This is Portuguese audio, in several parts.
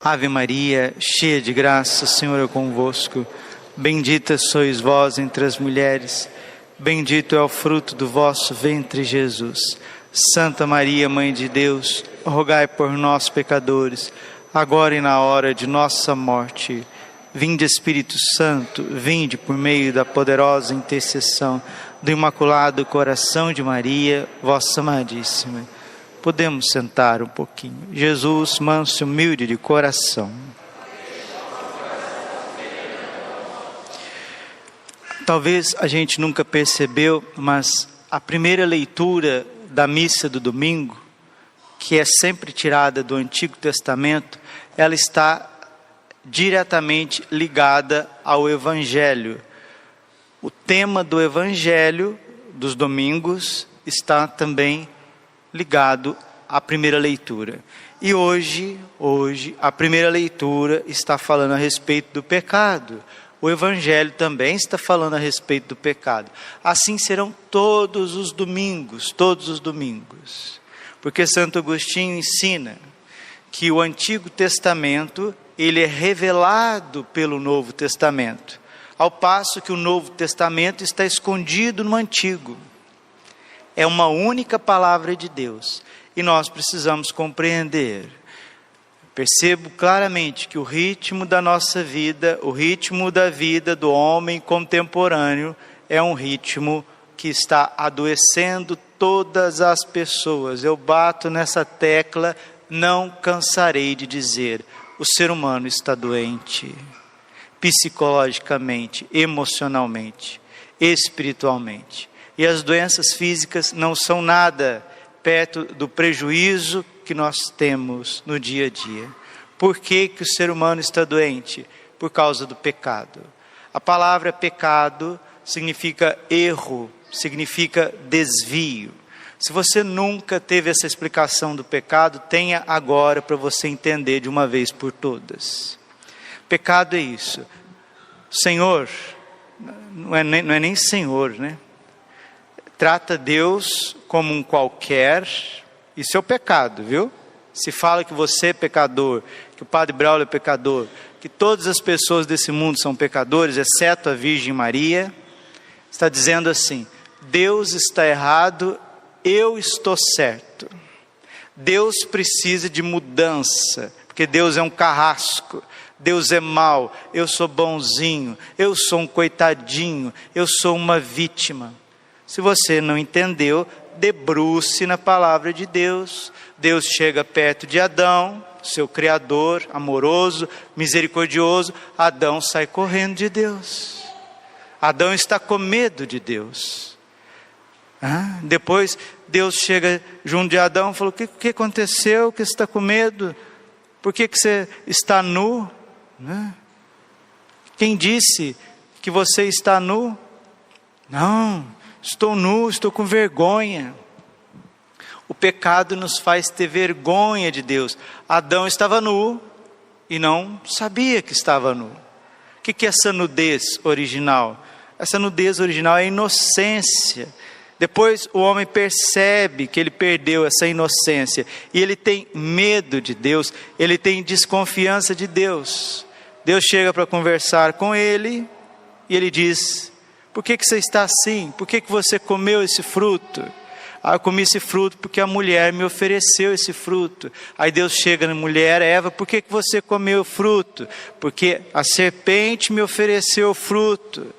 Ave Maria, cheia de graça, o Senhor é convosco. Bendita sois vós entre as mulheres, bendito é o fruto do vosso ventre, Jesus. Santa Maria, Mãe de Deus, rogai por nós, pecadores, agora e na hora de nossa morte. Vinde, Espírito Santo, vinde por meio da poderosa intercessão do Imaculado Coração de Maria, vossa amadíssima. Podemos sentar um pouquinho. Jesus, manso e humilde de coração. Talvez a gente nunca percebeu, mas a primeira leitura da missa do domingo, que é sempre tirada do Antigo Testamento, ela está diretamente ligada ao Evangelho. O tema do Evangelho dos domingos está também ligado à primeira leitura. E hoje a primeira leitura está falando a respeito do pecado. O Evangelho também está falando a respeito do pecado. Assim serão todos os domingos. Porque Santo Agostinho ensina que o Antigo Testamento, ele é revelado pelo Novo Testamento, ao passo que o Novo Testamento está escondido no Antigo. É uma única palavra de Deus e nós precisamos compreender. Percebo claramente que o ritmo da nossa vida, o ritmo da vida do homem contemporâneo é um ritmo que está adoecendo todas as pessoas. Eu bato nessa tecla, não cansarei de dizer, o ser humano está doente, psicologicamente, emocionalmente, espiritualmente. E as doenças físicas não são nada perto do prejuízo que nós temos no dia a dia. Por que que o ser humano está doente? Por causa do pecado. A palavra pecado significa erro, significa desvio. Se você nunca teve essa explicação do pecado, tenha agora para você entender de uma vez por todas. Pecado é isso. Senhor, não é nem Senhor, né? Trata Deus como um qualquer, isso é o pecado, viu? Se fala que você é pecador, que o Padre Braulio é pecador, que todas as pessoas desse mundo são pecadores, exceto a Virgem Maria, está dizendo assim, Deus está errado, eu estou certo. Deus precisa de mudança, porque Deus é um carrasco, Deus é mau, eu sou bonzinho, eu sou um coitadinho, eu sou uma vítima. Se você não entendeu, debruce na palavra de Deus. Deus chega perto de Adão, seu Criador, amoroso, misericordioso. Adão sai correndo de Deus. Adão está com medo de Deus. Depois Deus chega junto de Adão e falou, o que aconteceu? Que você está com medo? Por que você está nu? Quem disse que você está nu? Não, estou nu, estou com vergonha. O pecado nos faz ter vergonha de Deus. Adão estava nu e não sabia que estava nu. O que é essa nudez original? Essa nudez original é a inocência. Depois o homem percebe que ele perdeu essa inocência e ele tem medo de Deus, ele tem desconfiança de Deus. Deus chega para conversar com ele e ele diz, por que você está assim? Por que você comeu esse fruto? Eu comi esse fruto porque a mulher me ofereceu esse fruto. Aí Deus chega na mulher, Eva, por que você comeu o fruto? Porque a serpente me ofereceu o fruto.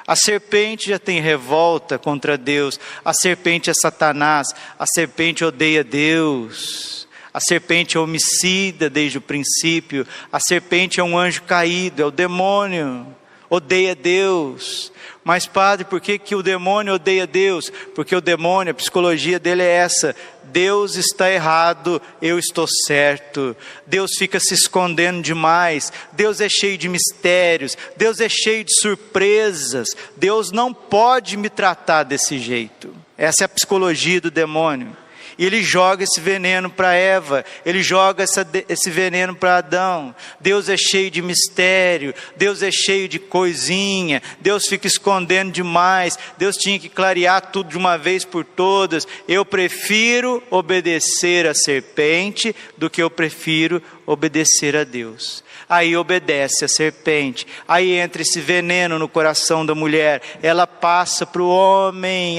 A serpente já tem revolta contra Deus, a serpente é Satanás, a serpente odeia Deus, a serpente é homicida desde o princípio, a serpente é um anjo caído, é o demônio, odeia Deus. Mas padre, por que o demônio odeia Deus? Porque o demônio, a psicologia dele é essa, Deus está errado, eu estou certo. Deus fica se escondendo demais, Deus é cheio de mistérios, Deus é cheio de surpresas, Deus não pode me tratar desse jeito. Essa é a psicologia do demônio. E ele joga esse veneno para Eva, ele joga esse veneno para Adão. Deus é cheio de mistério, Deus é cheio de coisinha, Deus fica escondendo demais, Deus tinha que clarear tudo de uma vez por todas. Eu prefiro obedecer a serpente do que eu prefiro obedecer a Deus. Aí obedece a serpente, aí entra esse veneno no coração da mulher, ela passa para o homem,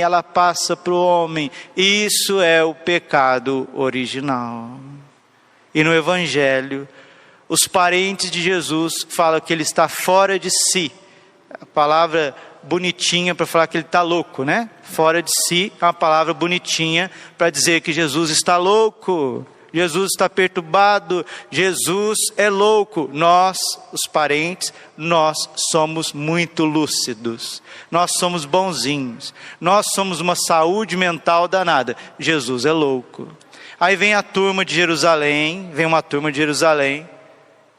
isso é o pecado original. E no Evangelho, os parentes de Jesus falam que ele está fora de si, a palavra bonitinha para falar que ele está louco, né? Fora de si é uma palavra bonitinha para dizer que Jesus está louco, Jesus está perturbado, Jesus é louco. Nós, os parentes, nós somos muito lúcidos, nós somos bonzinhos, nós somos uma saúde mental danada. Jesus é louco. Aí vem uma turma de Jerusalém,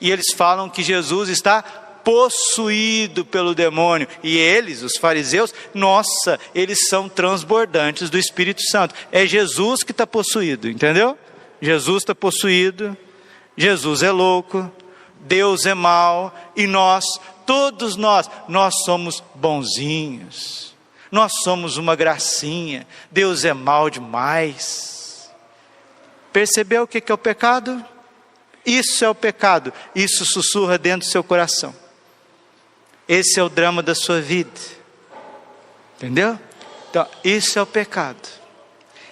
e eles falam que Jesus está possuído pelo demônio. E eles, os fariseus, nossa, eles são transbordantes do Espírito Santo. É Jesus que está possuído, entendeu? Jesus está possuído, Jesus é louco, Deus é mau, e nós, todos nós somos bonzinhos, nós somos uma gracinha, Deus é mau demais. Percebeu o que é o pecado? Isso é o pecado, isso sussurra dentro do seu coração. Esse é o drama da sua vida, entendeu? Então, isso é o pecado,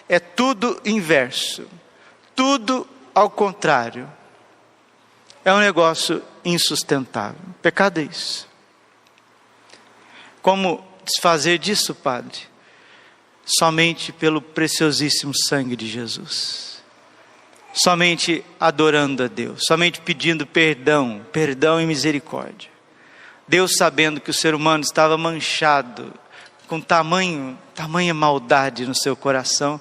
é tudo inverso. Tudo ao contrário. É um negócio insustentável. Pecado é isso. Como desfazer disso, Padre? Somente pelo preciosíssimo sangue de Jesus. Somente adorando a Deus. Somente pedindo perdão e misericórdia. Deus, sabendo que o ser humano estava manchado com tamanha maldade no seu coração,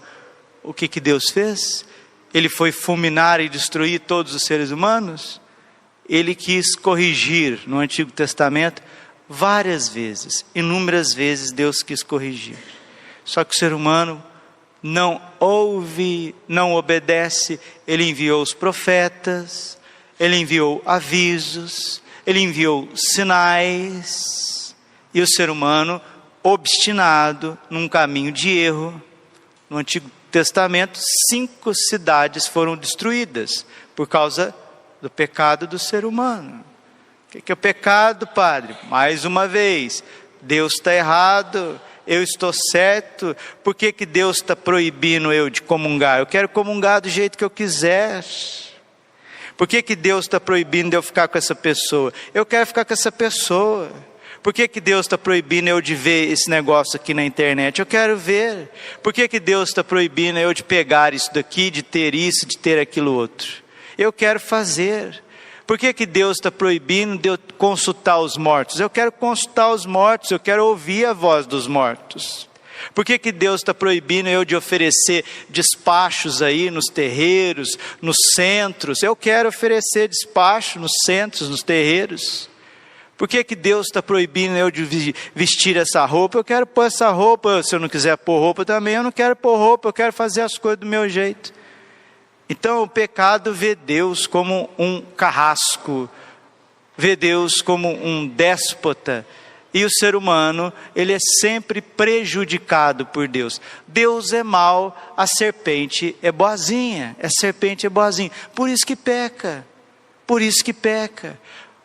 o que Deus fez? Ele foi fulminar e destruir todos os seres humanos? Ele quis corrigir. No Antigo Testamento, várias vezes, inúmeras vezes, Deus quis corrigir. Só que o ser humano não ouve, não obedece. Ele enviou os profetas, ele enviou avisos, ele enviou sinais, e o ser humano, obstinado num caminho de erro. No Antigo Testamento, 5 cidades foram destruídas por causa do pecado do ser humano. O que é o pecado, Padre? Mais uma vez, Deus está errado, eu estou certo. Por que Deus está proibindo eu de comungar? Eu quero comungar do jeito que eu quiser. Por que Deus está proibindo de eu ficar com essa pessoa? Eu quero ficar com essa pessoa. Por que Deus está proibindo eu de ver esse negócio aqui na internet? Eu quero ver. Por que Deus está proibindo eu de pegar isso daqui, de ter isso, de ter aquilo outro? Eu quero fazer. Por que Deus está proibindo de eu consultar os mortos? Eu quero consultar os mortos, eu quero ouvir a voz dos mortos. Por que Deus está proibindo eu de oferecer despachos aí nos terreiros, nos centros? Eu quero oferecer despacho nos centros, nos terreiros. Por que Deus está proibindo eu de vestir essa roupa? Eu quero pôr essa roupa. Se eu não quiser pôr roupa também, eu não quero pôr roupa. Eu quero fazer as coisas do meu jeito. Então o pecado vê Deus como um carrasco, vê Deus como um déspota. E o ser humano, ele é sempre prejudicado por Deus. Deus é mau, a serpente é boazinha. A serpente é boazinha. Por isso que peca. Por isso que peca.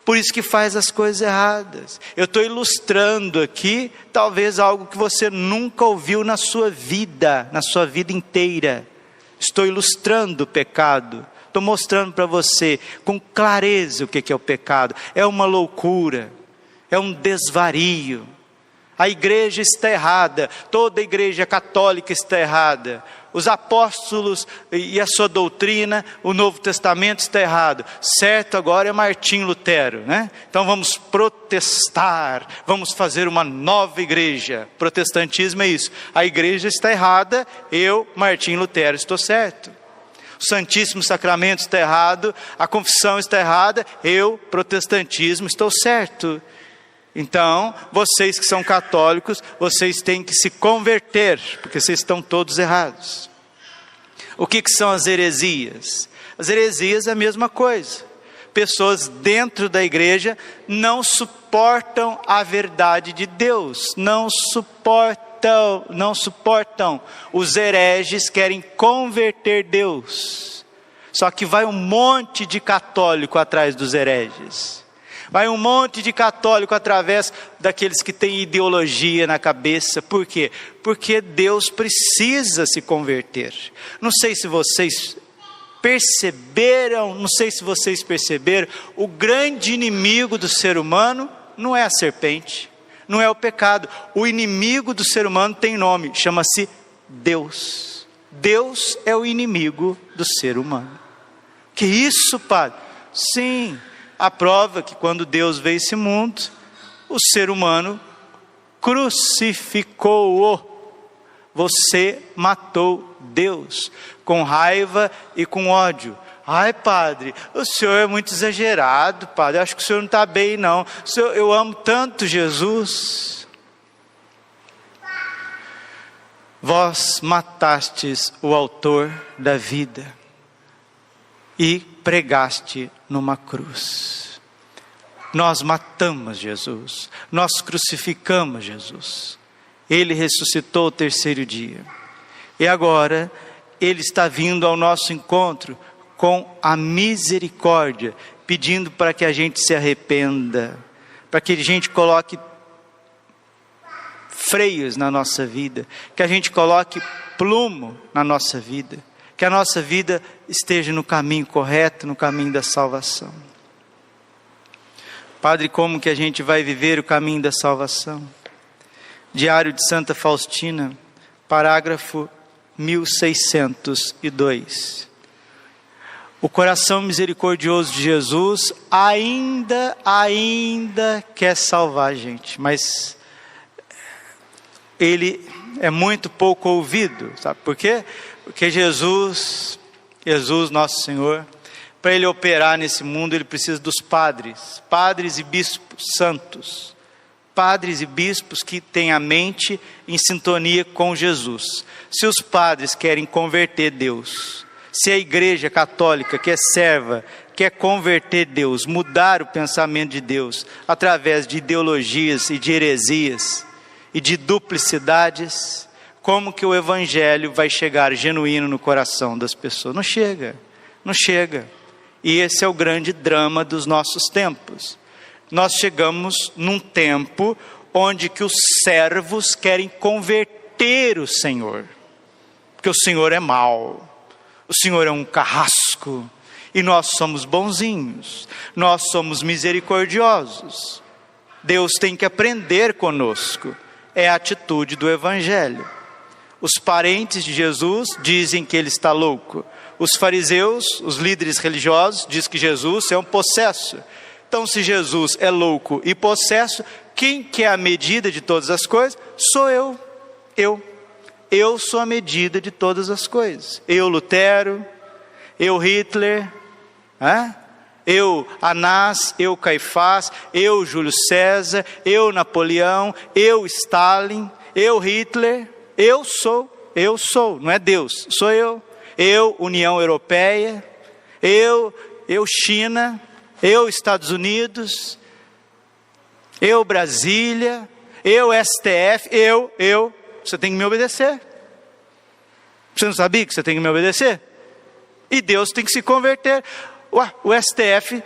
Por isso que faz as coisas erradas. Eu estou ilustrando aqui, talvez algo que você nunca ouviu na sua vida inteira. Estou ilustrando o pecado. Estou mostrando para você com clareza o que é o pecado. É uma loucura, é um desvario. A igreja está errada, toda a igreja católica está errada. Os apóstolos e a sua doutrina, o Novo Testamento está errado. Certo agora é Martim Lutero, né? Então vamos protestar, vamos fazer uma nova igreja. Protestantismo é isso. A igreja está errada, eu, Martim Lutero, estou certo. O Santíssimo Sacramento está errado, a confissão está errada, eu, protestantismo, estou certo. Então, vocês que são católicos, vocês têm que se converter, porque vocês estão todos errados. O que são as heresias? As heresias é a mesma coisa. Pessoas dentro da igreja não suportam a verdade de Deus, não suportam. Os hereges querem converter Deus. Só que vai um monte de católico atrás dos hereges. Vai um monte de católico através daqueles que têm ideologia na cabeça. Por quê? Porque Deus precisa se converter. Não sei se vocês perceberam, o grande inimigo do ser humano não é a serpente, não é o pecado. O inimigo do ser humano tem nome, chama-se Deus. Deus é o inimigo do ser humano. Que isso, padre? Sim, a prova que quando Deus veio a esse mundo, o ser humano crucificou-o. Você matou Deus com raiva e com ódio. Ai, padre, o senhor é muito exagerado, padre. Eu acho que o senhor não está bem, não. Eu amo tanto Jesus. Vós matastes o autor da vida e pregaste numa cruz. Nós matamos Jesus. Nós crucificamos Jesus. Ele ressuscitou o terceiro dia. E agora, Ele está vindo ao nosso encontro com a misericórdia, pedindo para que a gente se arrependa, para que a gente coloque freios na nossa vida, que a gente coloque plumo na nossa vida, que a nossa vida esteja no caminho correto, no caminho da salvação. Padre, como que a gente vai viver o caminho da salvação? Diário de Santa Faustina, parágrafo 1602. O coração misericordioso de Jesus ainda quer salvar a gente, mas Ele é muito pouco ouvido, sabe por quê? Porque Jesus nosso Senhor, para Ele operar nesse mundo, Ele precisa dos padres e bispos santos, padres e bispos que têm a mente em sintonia com Jesus. Se os padres querem converter Deus, se a igreja católica, que é serva, quer converter Deus, mudar o pensamento de Deus, através de ideologias e de heresias, e de duplicidades, como que o evangelho vai chegar genuíno no coração das pessoas? Não chega. E esse é o grande drama dos nossos tempos. Nós chegamos num tempo onde que os servos querem converter o Senhor, porque o Senhor é mau, o Senhor é um carrasco, e nós somos bonzinhos, nós somos misericordiosos. Deus tem que aprender conosco, é a atitude do evangelho. Os parentes de Jesus dizem que ele está louco. Os fariseus, os líderes religiosos, dizem que Jesus é um possesso. Então, se Jesus é louco e possesso, quem que é a medida de todas as coisas? Sou eu. Eu sou a medida de todas as coisas. Eu, Lutero, eu, Hitler, eu, Anás, eu, Caifás, eu, Júlio César, eu, Napoleão, eu, Stalin, eu, Hitler. Eu sou, não é Deus, sou eu. Eu, União Europeia, eu, China, eu, Estados Unidos, eu, Brasília, eu, STF, eu. Você tem que me obedecer. Você não sabia que você tem que me obedecer? E Deus tem que se converter. O STF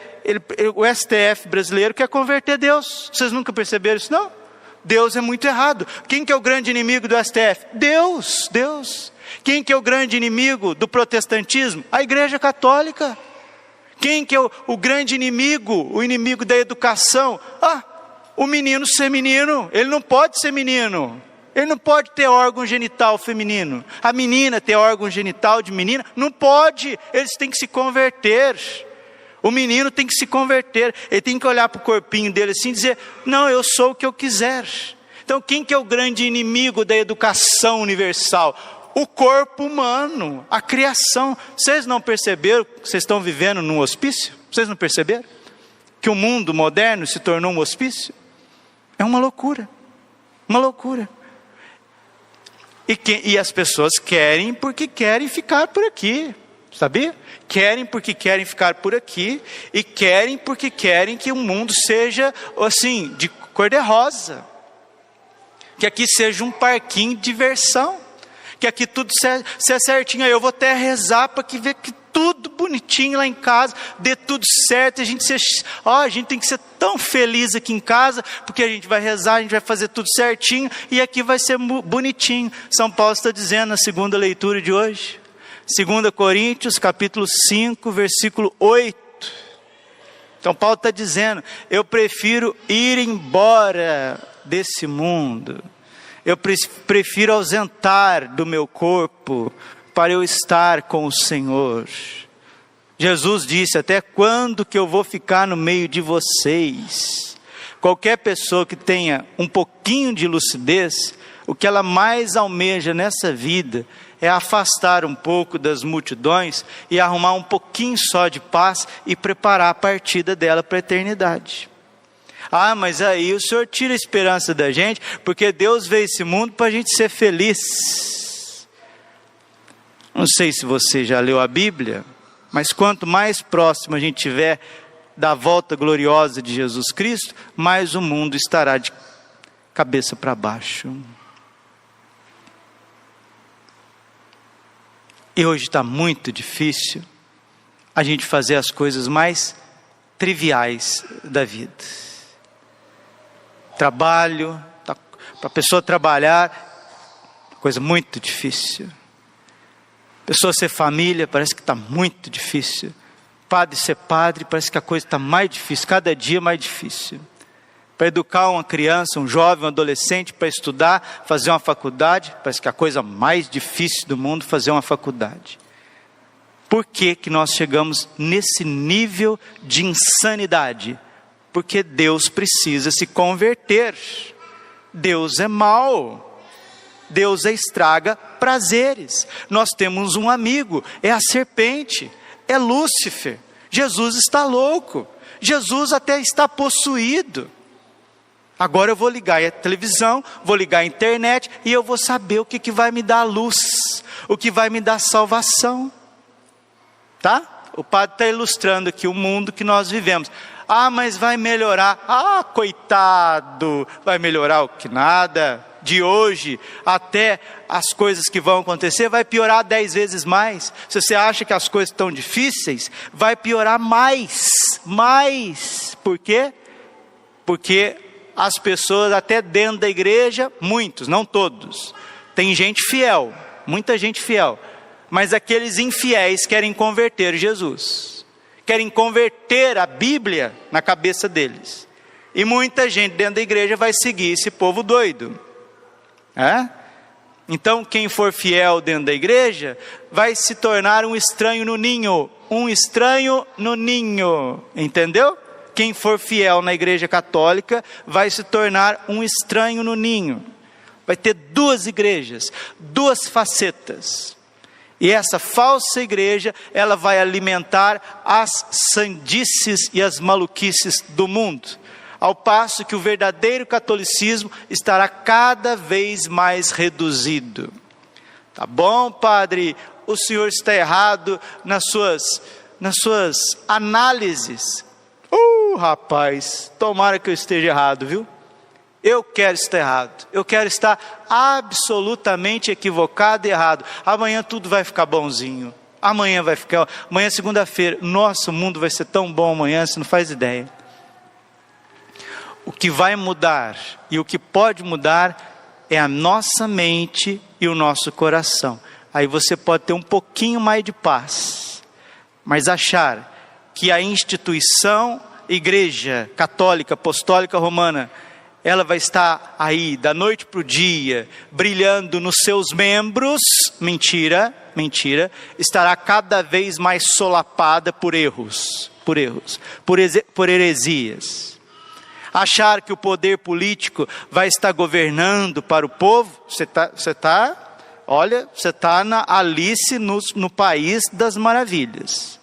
brasileiro quer converter Deus. Vocês nunca perceberam isso, não? Deus é muito errado. Quem que é o grande inimigo do STF? Deus. Quem que é o grande inimigo do protestantismo? A Igreja Católica. Quem que é o grande inimigo, o inimigo da educação? O menino ser menino. Ele não pode ser menino. Ele não pode ter órgão genital feminino. A menina ter órgão genital de menina. Não pode. Eles têm que se converter. O menino tem que se converter. Ele tem que olhar para o corpinho dele assim e dizer: não, eu sou o que eu quiser. Então quem que é o grande inimigo da educação universal? O corpo humano, a criação. Vocês não perceberam que vocês estão vivendo num hospício? Vocês não perceberam que o mundo moderno se tornou um hospício? É uma loucura. E as pessoas querem porque querem ficar por aqui, sabia? Querem porque querem ficar por aqui, e querem porque querem que o mundo seja assim, de cor-de-rosa, que aqui seja um parquinho de diversão, que aqui tudo seja certinho. Aí eu vou até rezar para que ver que tudo bonitinho lá em casa, dê tudo certo, a gente tem que ser tão feliz aqui em casa, porque a gente vai rezar, a gente vai fazer tudo certinho, e aqui vai ser bonitinho. São Paulo está dizendo na segunda leitura de hoje, 2 Coríntios, capítulo 5, versículo 8. Então Paulo está dizendo, eu prefiro ir embora desse mundo, eu prefiro ausentar do meu corpo, para eu estar com o Senhor. Jesus disse, até quando que eu vou ficar no meio de vocês? Qualquer pessoa que tenha um pouquinho de lucidez, o que ela mais almeja nessa vida, é afastar um pouco das multidões, e arrumar um pouquinho só de paz, e preparar a partida dela para a eternidade. Ah, mas aí o Senhor tira a esperança da gente, porque Deus veio esse mundo para a gente ser feliz. Não sei se você já leu a Bíblia, mas quanto mais próximo a gente estiver da volta gloriosa de Jesus Cristo, mais o mundo estará de cabeça para baixo. E hoje está muito difícil a gente fazer as coisas mais triviais da vida. Trabalho, para a pessoa trabalhar, coisa muito difícil. Pessoa ser família, parece que está muito difícil. Padre ser padre, parece que a coisa está mais difícil, cada dia mais difícil. Para educar uma criança, um jovem, um adolescente, para estudar, fazer uma faculdade, parece que a coisa mais difícil do mundo, fazer uma faculdade. Por que que nós chegamos nesse nível de insanidade? Porque Deus precisa se converter. Deus é mau. Deus estraga prazeres. Nós temos um amigo, é a serpente, é Lúcifer. Jesus está louco, Jesus até está possuído. Agora eu vou ligar a televisão, vou ligar a internet, e eu vou saber o que vai me dar luz, o que vai me dar salvação. Tá? O padre está ilustrando aqui o mundo que nós vivemos. Ah, mas vai melhorar. Ah, coitado, vai melhorar o que nada. De hoje até as coisas que vão acontecer, vai piorar 10 vezes mais. Se você acha que as coisas estão difíceis, vai piorar mais. Por quê? Porque as pessoas até dentro da igreja, muitos, não todos, tem gente fiel, muita gente fiel, mas aqueles infiéis querem converter Jesus, querem converter a Bíblia na cabeça deles, e muita gente dentro da igreja vai seguir esse povo doido. Então quem for fiel dentro da igreja, vai se tornar um estranho no ninho, entendeu? Quem for fiel na igreja católica, vai se tornar um estranho no ninho, vai ter duas igrejas, duas facetas, e essa falsa igreja, ela vai alimentar as sandices e as maluquices do mundo, ao passo que o verdadeiro catolicismo estará cada vez mais reduzido. Tá bom, padre, o senhor está errado nas suas análises. Rapaz, tomara que eu esteja errado, viu? Eu quero estar errado, eu quero estar absolutamente equivocado e errado. Amanhã tudo vai ficar bonzinho, amanhã é segunda-feira, nossa, o mundo vai ser tão bom amanhã, você não faz ideia. O que vai mudar e o que pode mudar é a nossa mente e o nosso coração. Aí você pode ter um pouquinho mais de paz, mas achar que a instituição Igreja Católica Apostólica Romana, ela vai estar aí da noite para o dia, brilhando nos seus membros, mentira, estará cada vez mais solapada por erros, por heresias. Achar que o poder político vai estar governando para o povo, você está na Alice no País das Maravilhas.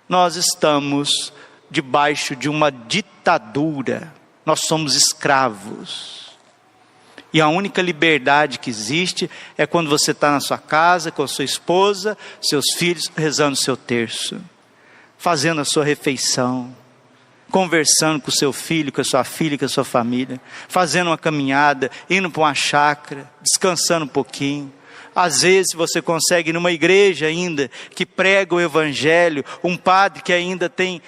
Nós estamos debaixo de uma ditadura, nós somos escravos. E a única liberdade que existe é quando você está na sua casa, com a sua esposa, seus filhos, rezando o seu terço, fazendo a sua refeição, conversando com o seu filho, com a sua filha, com a sua família, fazendo uma caminhada, indo para uma chácara, descansando um pouquinho. Às vezes você consegue ir numa igreja ainda, que prega o evangelho, um padre que ainda tem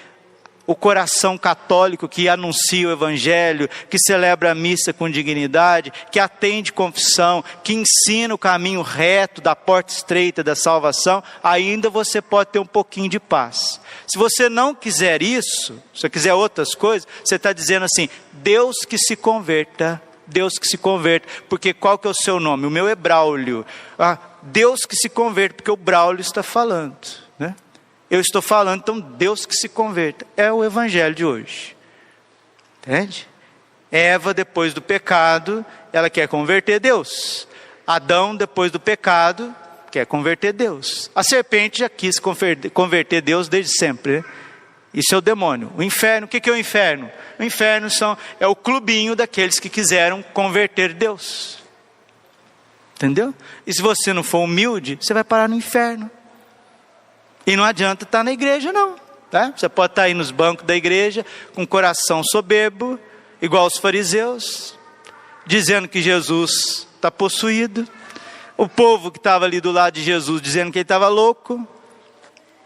o coração católico, que anuncia o evangelho, que celebra a missa com dignidade, que atende confissão, que ensina o caminho reto da porta estreita da salvação, ainda você pode ter um pouquinho de paz. Se você não quiser isso, se você quiser outras coisas, você está dizendo assim, Deus que se converta, Deus que se converta, porque qual que é o seu nome? O meu é Braulio. Deus que se converta, porque o Braulio está falando, né? Eu estou falando, então Deus que se converta. É o evangelho de hoje. Entende? Eva, depois do pecado, ela quer converter Deus. Adão, depois do pecado, quer converter Deus. A serpente já quis converter Deus desde sempre, né? Isso é o demônio. O inferno, o que é o inferno? O inferno é o clubinho daqueles que quiseram converter Deus. Entendeu? E se você não for humilde, você vai parar no inferno. E não adianta estar na igreja não, tá? Você pode estar aí nos bancos da igreja, com o coração soberbo, igual os fariseus, dizendo que Jesus está possuído. O povo que estava ali do lado de Jesus, dizendo que ele estava louco.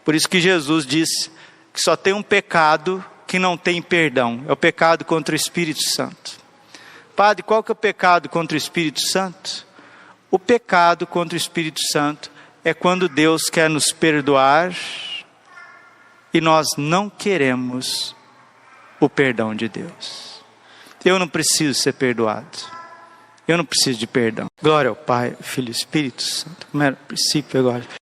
Por isso que Jesus disse que só tem um pecado que não tem perdão. É o pecado contra o Espírito Santo. Padre, qual que é o pecado contra o Espírito Santo? O pecado contra o Espírito Santo é quando Deus quer nos perdoar e nós não queremos o perdão de Deus. Eu não preciso ser perdoado. Eu não preciso de perdão. Glória ao Pai, Filho e Espírito Santo, como era no princípio e agora.